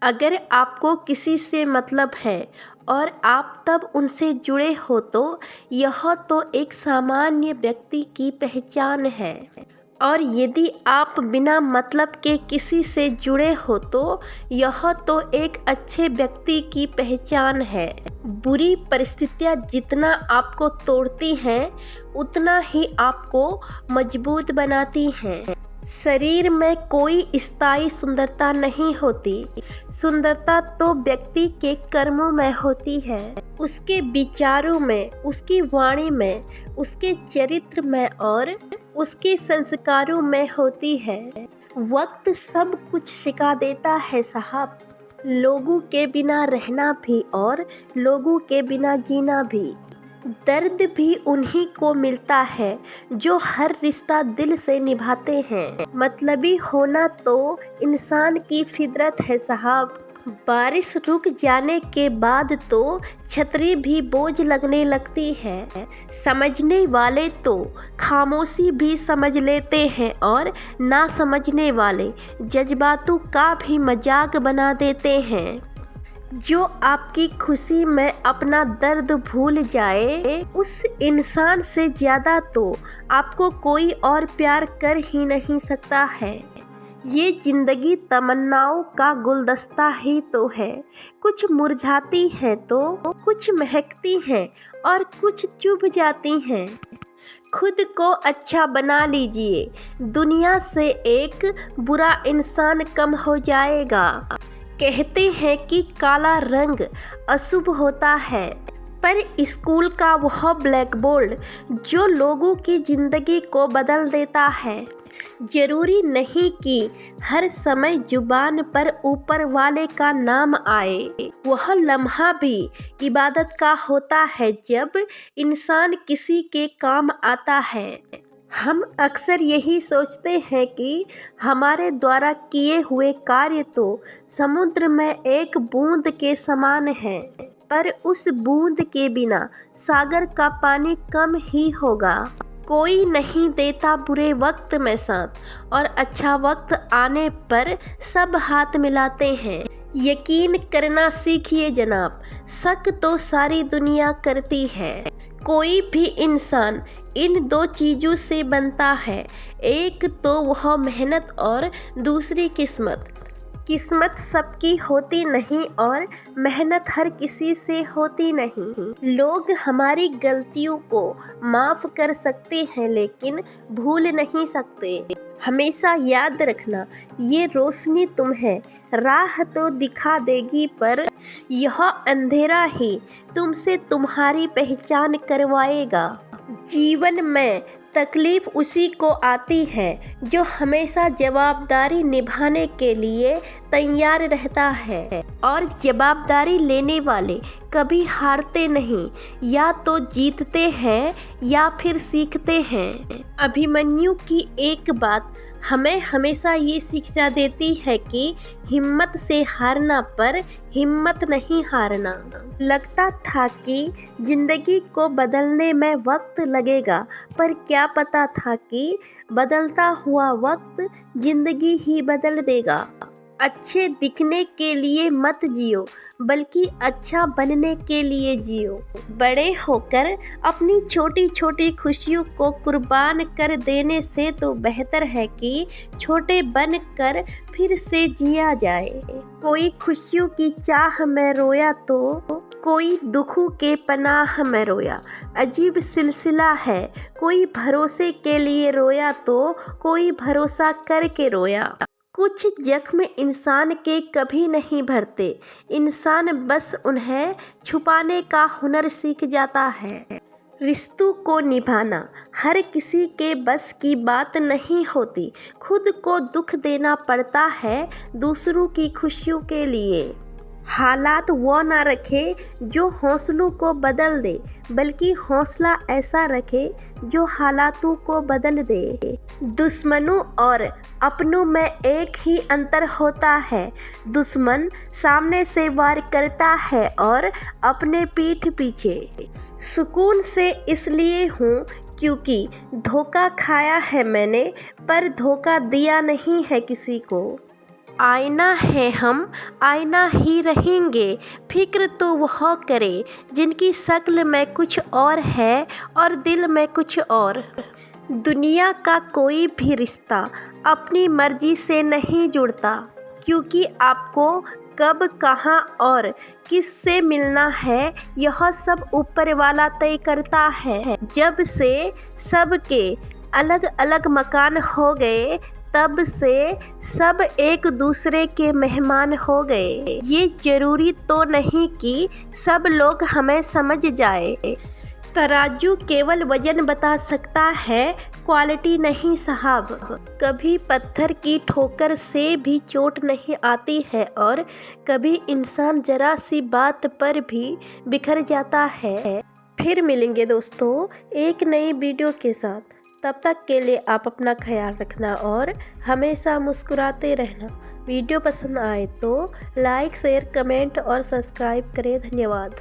अगर आपको किसी से मतलब है और आप तब उनसे जुड़े हो तो यह तो एक सामान्य व्यक्ति की पहचान है। और यदि आप बिना मतलब के किसी से जुड़े हो तो यह तो एक अच्छे व्यक्ति की पहचान है। बुरी परिस्थितियाँ जितना आपको तोड़ती हैं उतना ही आपको मजबूत बनाती हैं। शरीर में कोई स्थायी सुंदरता नहीं होती। सुंदरता तो व्यक्ति के कर्मों में होती है, उसके विचारों में, उसकी वाणी में, उसके चरित्र में और उसके संस्कारों में होती है। वक्त सब कुछ सिखा देता है साहब, लोगों के बिना रहना भी और लोगों के बिना जीना भी। दर्द भी उन्हीं को मिलता है जो हर रिश्ता दिल से निभाते हैं। मतलबी होना तो इंसान की फितरत है साहब। बारिश रुक जाने के बाद तो छतरी भी बोझ लगने लगती है। समझने वाले तो खामोशी भी समझ लेते हैं और ना समझने वाले जज्बातों का भी मजाक बना देते हैं। जो आपकी खुशी में अपना दर्द भूल जाए उस इंसान से ज़्यादा तो आपको कोई और प्यार कर ही नहीं सकता है। ये जिंदगी तमन्नाओं का गुलदस्ता ही तो है। कुछ मुरझाती हैं तो कुछ महकती हैं और कुछ चुभ जाती हैं। खुद को अच्छा बना लीजिए, दुनिया से एक बुरा इंसान कम हो जाएगा। कहते हैं कि काला रंग अशुभ होता है, पर स्कूल का वह ब्लैक बोर्ड जो लोगों की ज़िंदगी को बदल देता है। जरूरी नहीं कि हर समय जुबान पर ऊपर वाले का नाम आए। वह लम्हा भी इबादत का होता है जब इंसान किसी के काम आता है। हम अक्सर यही सोचते हैं कि हमारे द्वारा किए हुए कार्य तो समुद्र में एक बूंद के समान है, पर उस बूंद के बिना सागर का पानी कम ही होगा। कोई नहीं देता बुरे वक्त में साथ और अच्छा वक्त आने पर सब हाथ मिलाते हैं। यकीन करना सीखिए जनाब, शक तो सारी दुनिया करती है। कोई भी इंसान इन दो चीज़ों से बनता है, एक तो वह मेहनत और दूसरी किस्मत। किस्मत सबकी होती नहीं और मेहनत हर किसी से होती नहीं। लोग हमारी गलतियों को माफ़ कर सकते हैं लेकिन भूल नहीं सकते। हमेशा याद रखना, ये रोशनी तुम्हें राह तो दिखा देगी पर यह अंधेरा ही तुमसे तुम्हारी पहचान करवाएगा। जीवन में तकलीफ उसी को आती है जो हमेशा जवाबदारी निभाने के लिए तैयार रहता है, और जवाबदारी लेने वाले कभी हारते नहीं, या तो जीतते हैं या फिर सीखते हैं। अभिमन्यु की एक बात हमें हमेशा ये शिक्षा देती है कि हिम्मत से हारना पर हिम्मत नहीं हारना। लगता था कि जिंदगी को बदलने में वक्त लगेगा, पर क्या पता था कि बदलता हुआ वक्त जिंदगी ही बदल देगा। अच्छे दिखने के लिए मत जियो, बल्कि अच्छा बनने के लिए जियो। बड़े होकर अपनी छोटी छोटी खुशियों को कुर्बान कर देने से तो बेहतर है कि छोटे बन कर फिर से जिया जाए। कोई खुशियों की चाह में रोया तो कोई दुखों के पनाह में रोया। अजीब सिलसिला है, कोई भरोसे के लिए रोया तो कोई भरोसा करके रोया। कुछ जख्म इंसान के कभी नहीं भरते, इंसान बस उन्हें छुपाने का हुनर सीख जाता है। रिश्तों को निभाना हर किसी के बस की बात नहीं होती। खुद को दुख देना पड़ता है दूसरों की खुशियों के लिए। हालात वो ना रखे जो हौसलों को बदल दे, बल्कि हौसला ऐसा रखे जो हालातों को बदल दे। दुश्मनों और अपनों में एक ही अंतर होता है, दुश्मन सामने से वार करता है और अपने पीठ पीछे। सुकून से इसलिए हूँ क्योंकि धोखा खाया है मैंने, पर धोखा दिया नहीं है किसी को। आईना है हम, आईना ही रहेंगे। फिक्र तो वह करे जिनकी शक्ल में कुछ और है और दिल में कुछ और। दुनिया का कोई भी रिश्ता अपनी मर्जी से नहीं जुड़ता, क्योंकि आपको कब, कहाँ और किससे मिलना है यह सब ऊपर वाला तय करता है। जब से सबके अलग अलग मकान हो गए, तब से सब एक दूसरे के मेहमान हो गए। ये जरूरी तो नहीं कि सब लोग हमें समझ जाए। तराजू केवल वजन बता सकता है, क्वालिटी नहीं साहब। कभी पत्थर की ठोकर से भी चोट नहीं आती है और कभी इंसान जरा सी बात पर भी बिखर जाता है। फिर मिलेंगे दोस्तों एक नई वीडियो के साथ। तब तक के लिए आप अपना ख्याल रखना और हमेशा मुस्कुराते रहना। वीडियो पसंद आए तो लाइक, शेयर, कमेंट और सब्सक्राइब करें। धन्यवाद।